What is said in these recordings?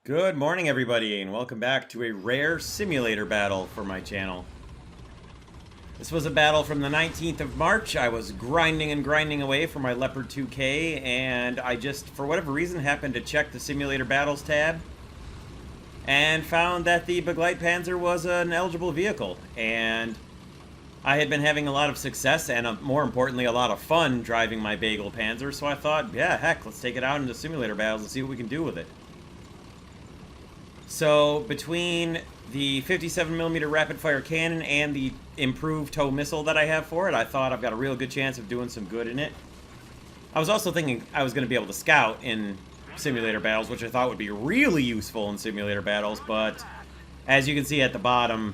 Good morning, everybody, and welcome back to a rare simulator battle for my channel. This was a battle from the 19th of March. I was grinding and grinding away for my Leopard 2K, and I just, for whatever reason, happened to check the Simulator Battles tab and found that the Bagel Panzer was an eligible vehicle, and I had been having a lot of success and, more importantly, a lot of fun driving my Bagel Panzer, so I thought, yeah, heck, let's take it out into simulator battles and see what we can do with it. So, between the 57mm rapid-fire cannon and the improved tow missile that I have for it, I thought I've got a real good chance of doing some good in it. I was also thinking I was going to be able to scout in simulator battles, which I thought would be really useful in simulator battles, but as you can see at the bottom,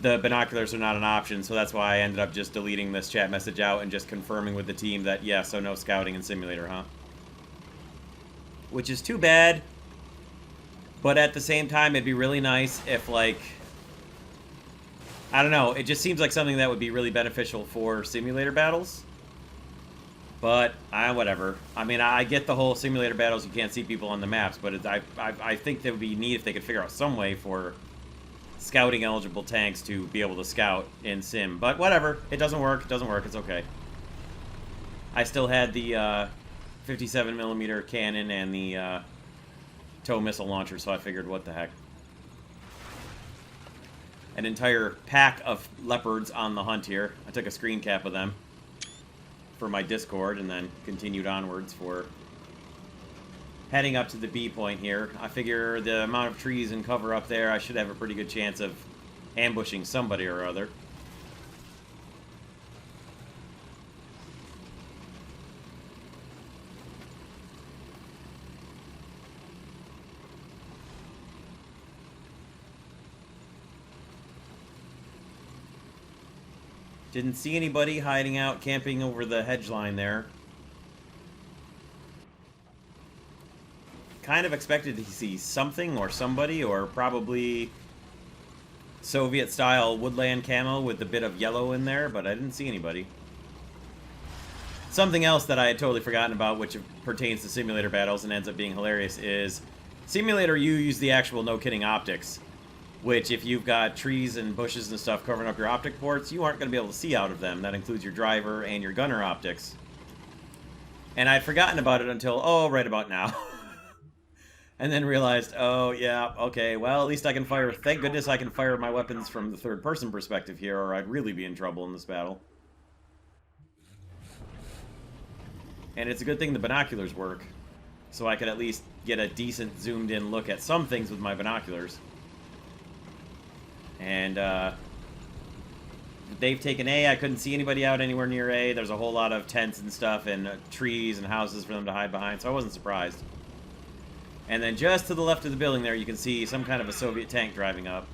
the binoculars are not an option, so that's why I ended up just deleting this chat message out and just confirming with the team that, yeah, so no scouting in simulator, huh? Which is too bad. But at the same time, it'd be really nice if, like, I don't know, it just seems like something that would be really beneficial for simulator battles. But, whatever. I mean, I get the whole simulator battles, you can't see people on the maps, but I think that would be neat if they could figure out some way for scouting eligible tanks to be able to scout in sim. But whatever, it doesn't work, it's okay. I still had the 57mm cannon and the tow missile launcher, so I figured, what the heck. An entire pack of leopards on the hunt here. I took a screen cap of them for my Discord and then continued onwards for heading up to the B point here. I figure the amount of trees and cover up there, I should have a pretty good chance of ambushing somebody or other. Didn't see anybody hiding out, camping over the hedge line there. Kind of expected to see something or somebody, or probably Soviet-style woodland camo with a bit of yellow in there, but I didn't see anybody. Something else that I had totally forgotten about, which pertains to simulator battles and ends up being hilarious, is Simulator you use the actual no-kidding optics. Which, if you've got trees and bushes and stuff covering up your optic ports, you aren't going to be able to see out of them. That includes your driver and your gunner optics. And I'd forgotten about it until, oh, right about now. And then realized, oh, yeah, okay, well, at least I can fire, thank goodness I can fire my weapons from the third-person perspective here, or I'd really be in trouble in this battle. And it's a good thing the binoculars work, so I could at least get a decent zoomed-in look at some things with my binoculars. And, they've taken A. I couldn't see anybody out anywhere near A. There's a whole lot of tents and stuff and trees and houses for them to hide behind, so I wasn't surprised. And then just to the left of the building there, you can see some kind of a Soviet tank driving up.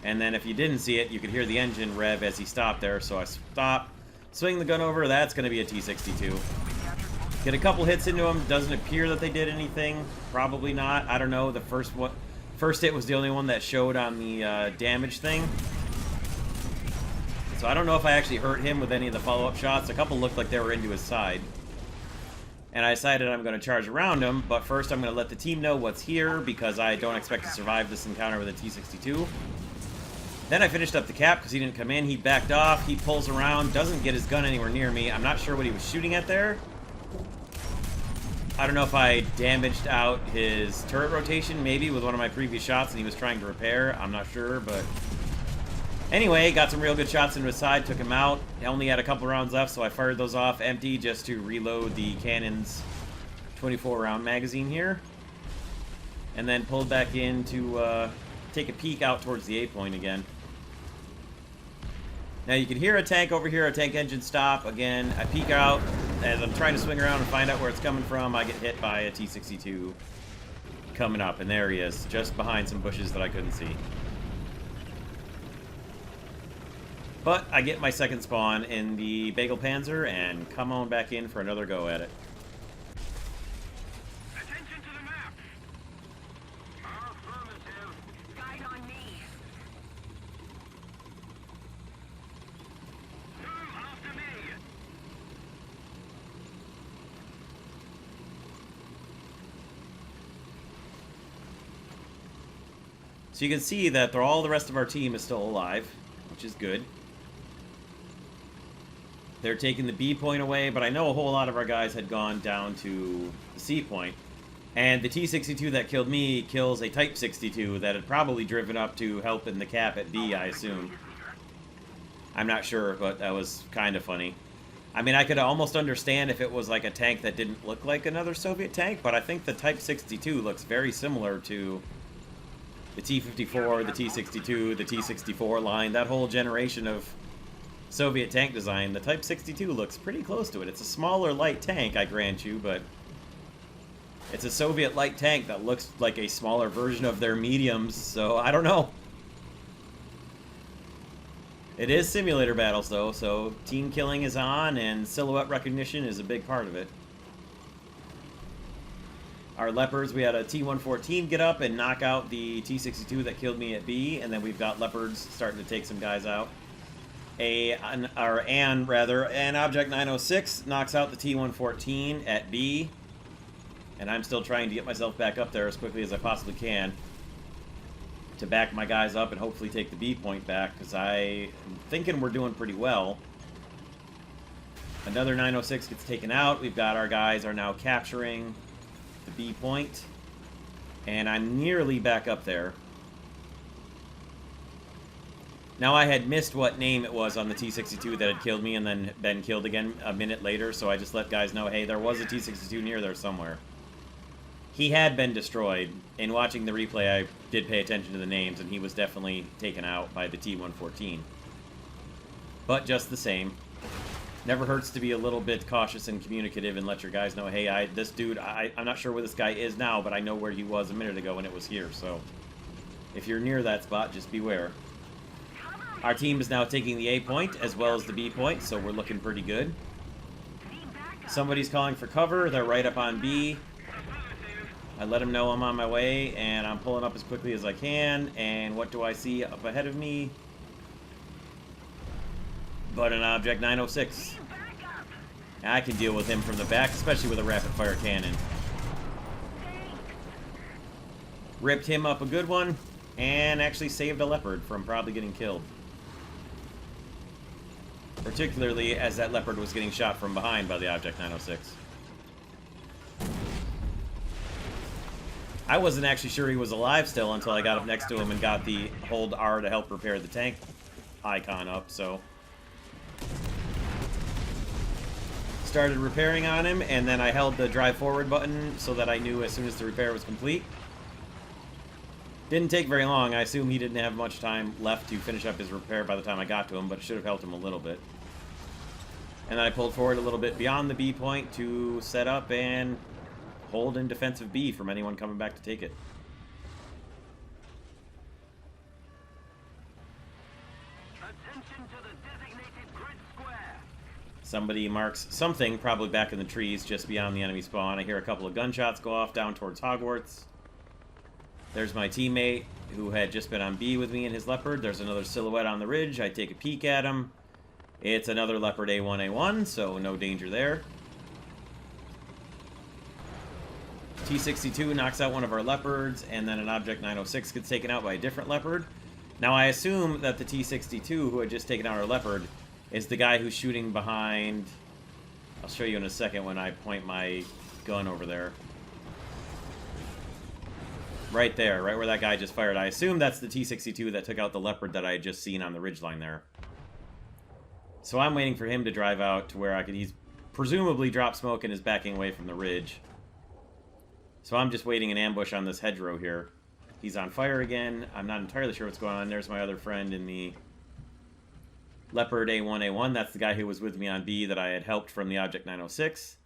And then if you didn't see it, you could hear the engine rev as he stopped there, so I stopped, swing the gun over, that's going to be a T-62. Get a couple hits into him, doesn't appear that they did anything, probably not, I don't know, the first hit was the only one that showed on the damage thing. So I don't know if I actually hurt him with any of the follow-up shots. A couple looked like they were into his side. And I decided I'm going to charge around him, but first I'm going to let the team know what's here, because I don't expect to survive this encounter with a T-62. Then I finished up the cap because he didn't come in. He backed off, he pulls around, doesn't get his gun anywhere near me. I'm not sure what he was shooting at there. I don't know if I damaged out his turret rotation, maybe, with one of my previous shots and he was trying to repair. I'm not sure, but... Anyway, got some real good shots into his side, took him out. He only had a couple rounds left, so I fired those off empty just to reload the cannon's 24-round magazine here. And then pulled back in to take a peek out towards the A point again. Now you can hear a tank over here, a tank engine stop. Again, I peek out. As I'm trying to swing around and find out where it's coming from, I get hit by a T-62 coming up. And there he is, just behind some bushes that I couldn't see. But I get my second spawn in the Bagel Panzer and come on back in for another go at it. Attention to the map! Affirmative. Guide on me. Zoom after me. So you can see that all the rest of our team is still alive, which is good. They're taking the B point away, but I know a whole lot of our guys had gone down to the C point. And the T-62 that killed me kills a Type 62 that had probably driven up to help in the cap at B, I assume. I'm not sure, but that was kind of funny. I mean, I could almost understand if it was like a tank that didn't look like another Soviet tank, but I think the Type 62 looks very similar to the T-54, the T-62, the T-64 line, that whole generation of Soviet tank design. The Type 62 looks pretty close to it. It's a smaller, light tank, I grant you, but it's a Soviet light tank that looks like a smaller version of their mediums, so I don't know. It is simulator battles, though, so team killing is on, and silhouette recognition is a big part of it. Our Leopards, we had a T-114 get up and knock out the T-62 that killed me at B, and then we've got Leopards starting to take some guys out. An Object 906 knocks out the T-114 at B, and I'm still trying to get myself back up there as quickly as I possibly can to back my guys up and hopefully take the B point back, because I'm thinking we're doing pretty well. Another 906 gets taken out. We've got our guys are now capturing the B point, and I'm nearly back up there. Now, I had missed what name it was on the T-62 that had killed me and then been killed again a minute later, so I just let guys know, hey, there was a T-62 near there somewhere. He had been destroyed. In watching the replay, I did pay attention to the names, and he was definitely taken out by the T-114. But just the same, never hurts to be a little bit cautious and communicative and let your guys know, hey, I'm not sure where this guy is now, but I know where he was a minute ago when it was here, so if you're near that spot, just beware. Our team is now taking the A point as well as the B point, so we're looking pretty good. Somebody's calling for cover. They're right up on B. I let them know I'm on my way, and I'm pulling up as quickly as I can. And what do I see up ahead of me? But an Object 906. I can deal with him from the back, especially with a rapid-fire cannon. Ripped him up a good one, and actually saved a Leopard from probably getting killed. Particularly as that Leopard was getting shot from behind by the Object 906. I wasn't actually sure he was alive still until I got up next to him and got the hold R to help repair the tank icon up, so started repairing on him, and then I held the drive forward button so that I knew as soon as the repair was complete. Didn't take very long. I assume he didn't have much time left to finish up his repair by the time I got to him, but it should have helped him a little bit. And then I pulled forward a little bit beyond the B point to set up and hold in defensive B from anyone coming back to take it. Attention to the designated grid square. Somebody marks something, probably back in the trees just beyond the enemy spawn. I hear a couple of gunshots go off down towards Hogwarts. There's my teammate who had just been on B with me in his Leopard. There's another silhouette on the ridge. I take a peek at him. It's another Leopard A1A1, so no danger there. T-62 knocks out one of our Leopards, and then an Object 906 gets taken out by a different Leopard. Now, I assume that the T-62, who had just taken out our Leopard, is the guy who's shooting behind... I'll show you in a second when I point my gun over there. Right there, right where that guy just fired. I assume that's the T-62 that took out the Leopard that I had just seen on the ridgeline there. So I'm waiting for him to drive out to where I could... He's presumably dropped smoke and is backing away from the ridge. So I'm just waiting in ambush on this hedgerow here. He's on fire again. I'm not entirely sure what's going on. There's my other friend in the Leopard A1A1. That's the guy who was with me on B that I had helped from the Object 906.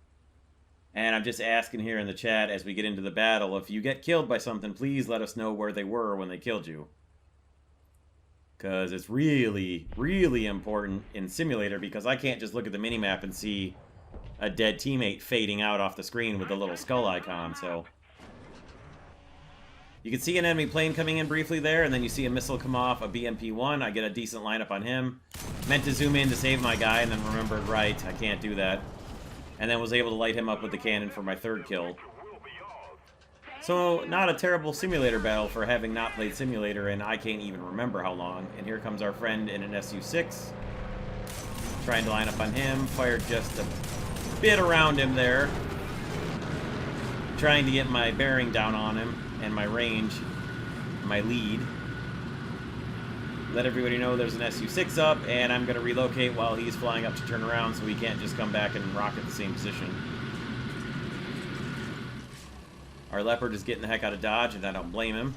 And I'm just asking here in the chat as we get into the battle, if you get killed by something, please let us know where they were when they killed you. Because it's really, really important in Simulator, because I can't just look at the minimap and see a dead teammate fading out off the screen with the little skull icon, so... You can see an enemy plane coming in briefly there, and then you see a missile come off, a BMP-1. I get a decent lineup on him. Meant to zoom in to save my guy, and then remembered, right, I can't do that. And then was able to light him up with the cannon for my third kill. So, not a terrible simulator battle for having not played simulator, and I can't even remember how long. And here comes our friend in an SU-6. Trying to line up on him. Fired just a bit around him there. Trying to get my bearing down on him, and my range, my lead. Let everybody know there's an SU-6 up, and I'm going to relocate while he's flying up to turn around so he can't just come back and rocket the same position. Our Leopard is getting the heck out of dodge, and I don't blame him.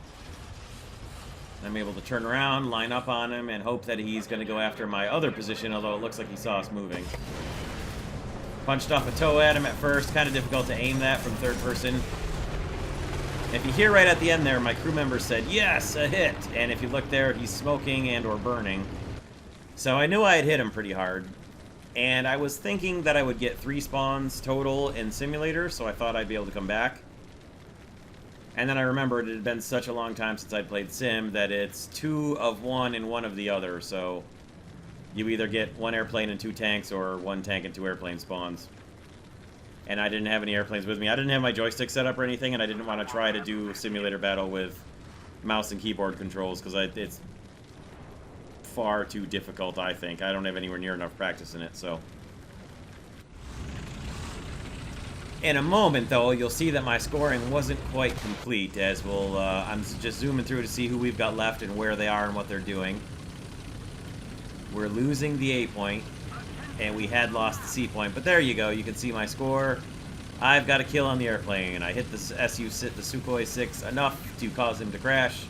I'm able to turn around, line up on him, and hope that he's going to go after my other position, although it looks like he saw us moving. Punched off a toe at him at first. Kind of difficult to aim that from third person. If you hear right at the end there, my crew member said, "Yes, a hit!" And if you look there, he's smoking and or burning. So I knew I had hit him pretty hard. And I was thinking that I would get 3 spawns total in Simulator, so I thought I'd be able to come back. And then I remembered it had been such a long time since I'd played Sim that it's 2 of one and 1 of the other, so you either get 1 airplane and 2 tanks or 1 tank and 2 airplane spawns. And I didn't have any airplanes with me. I didn't have my joystick set up or anything, and I didn't want to try to do simulator battle with mouse and keyboard controls, because it's far too difficult, I think. I don't have anywhere near enough practice in it, so. In a moment, though, you'll see that my scoring wasn't quite complete, as we'll, I'm just zooming through to see who we've got left and where they are and what they're doing. We're losing the A point. And we had lost the C point, but there you go. You can see my score. I've got a kill on the airplane. I hit the the Sukhoi 6 enough to cause him to crash.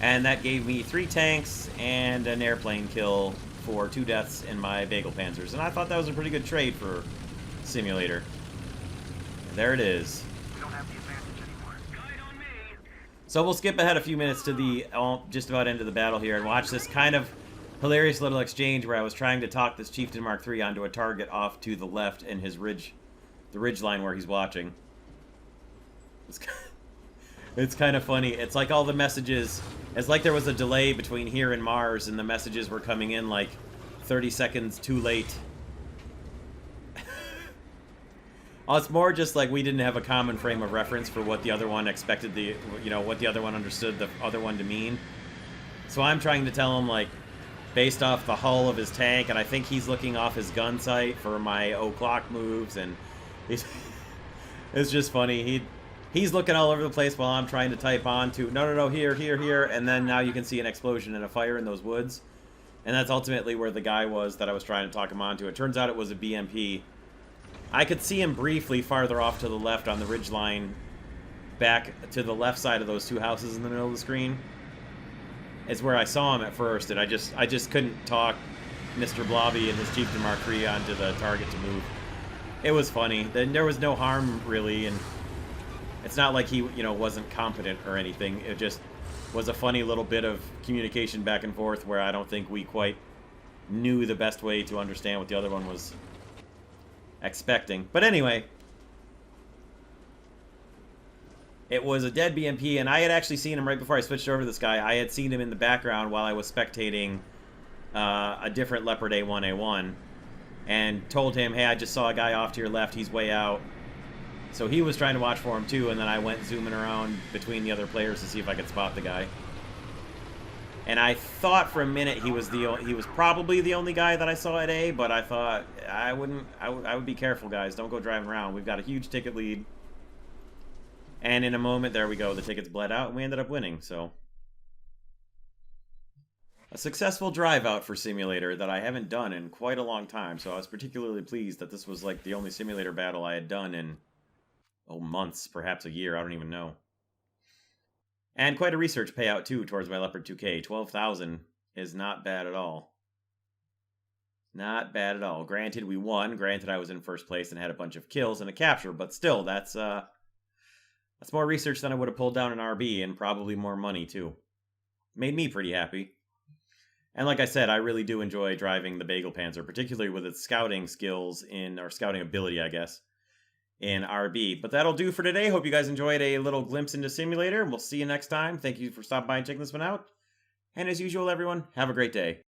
And that gave me 3 tanks and an airplane kill for 2 deaths in my Bagel Panzers. And I thought that was a pretty good trade for Simulator. And there it is. We don't have the advantage anymore. Guide on me. So we'll skip ahead a few minutes to the just about end of the battle here and watch this kind of hilarious little exchange where I was trying to talk this Chieftain Mark III onto a target off to the left in his ridge, the ridge line where he's watching. It's kind of funny. It's like all the messages, it's like there was a delay between here and Mars, and the messages were coming in like 30 seconds too late. Oh, it's more just like we didn't have a common frame of reference for what the other one expected what the other one understood the other one to mean. So I'm trying to tell him, like, based off the hull of his tank, and I think he's looking off his gun sight for my o'clock moves, and it's just funny. He's looking all over the place while I'm trying to type on to, no, here, and then now you can see an explosion and a fire in those woods. And that's ultimately where the guy was that I was trying to talk him onto. It turns out it was a BMP. I could see him briefly farther off to the left on the ridge line, back to the left side of those 2 houses in the middle of the screen. Is where I saw him at first, and I just couldn't talk Mr. Blobby and his Chieftain Mark III onto the target to move. It was funny. Then there was no harm really, and it's not like he wasn't competent or anything. It just was a funny little bit of communication back and forth where I don't think we quite knew the best way to understand what the other one was expecting. But anyway, it was a dead BMP, and I had actually seen him right before I switched over to this guy. I had seen him in the background while I was spectating a different Leopard A1A1, and told him, hey, I just saw a guy off to your left, he's way out. So he was trying to watch for him too, and then I went zooming around between the other players to see if I could spot the guy. And I thought for a minute he was probably the only guy that I saw at A, but I thought I would be careful, guys. Don't go driving around. We've got a huge ticket lead. And in a moment, there we go, the tickets bled out, and we ended up winning, so. A successful drive out for Simulator that I haven't done in quite a long time, so I was particularly pleased that this was like the only Simulator battle I had done in, months, perhaps a year, I don't even know. And quite a research payout, too, towards my Leopard 2K. 12,000 is not bad at all. Not bad at all. Granted, we won. Granted, I was in first place and had a bunch of kills and a capture, but still, that's more research than I would have pulled down in RB, and probably more money, too. Made me pretty happy. And like I said, I really do enjoy driving the Bagel Panzer, particularly with its scouting skills or scouting ability, I guess, in RB. But that'll do for today. Hope you guys enjoyed a little glimpse into Simulator. We'll see you next time. Thank you for stopping by and checking this one out. And as usual, everyone, have a great day.